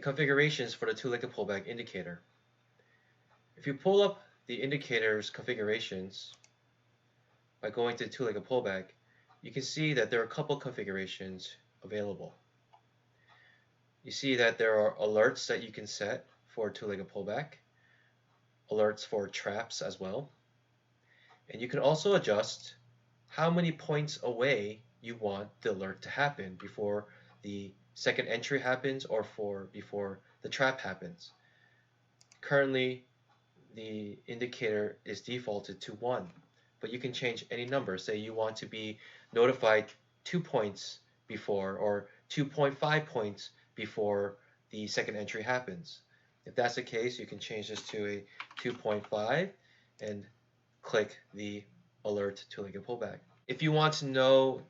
the configurations for the two-legged pullback indicator. If you pull up the indicator's configurations by going to two-legged pullback, you can see that there are a couple configurations available. You see that there are alerts that you can set for two-legged pullback, alerts for traps as well, and you can also adjust how many points away you want the alert to happen before the second entry happens or before the trap happens. Currently, the indicator is defaulted to 1, but you can change any number. Say you want to be notified 2 points before or 2.5 points before the second entry happens. If that's the case, you can change this to a 2.5 and click the alert two-legged pullback. If you want to know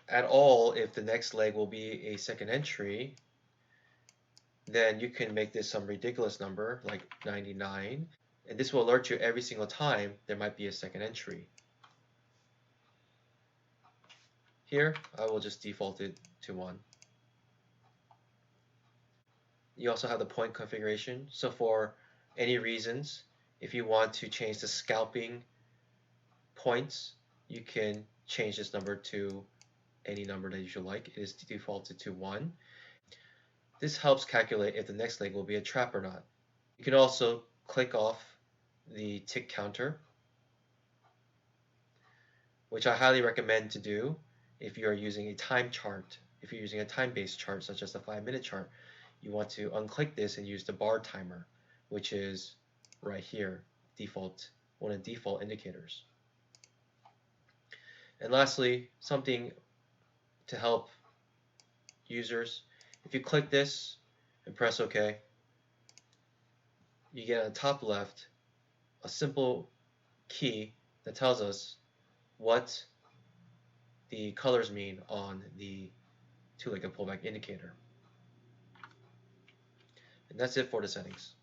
at all if the next leg will be a second entry, then you can make this some ridiculous number like 99, and this will alert you every single time there might be a second entry. Here, I will just default it to 1. You also have the point configuration. So for any reasons, if you want to change the scalping points, you can change this number to any number that you should like. It is defaulted to 1. This helps calculate if the next leg will be a trap or not. You can also click off the tick counter, which I highly recommend to do if you are using a time chart. If you're using a time-based chart such as the 5-minute chart, you want to unclick this and use the bar timer, which is right here, one of the default indicators. And lastly, something to help users, if you click this and press OK, you get on the top left a simple key that tells us what the colors mean on the two-legged pullback indicator. And that's it for the settings.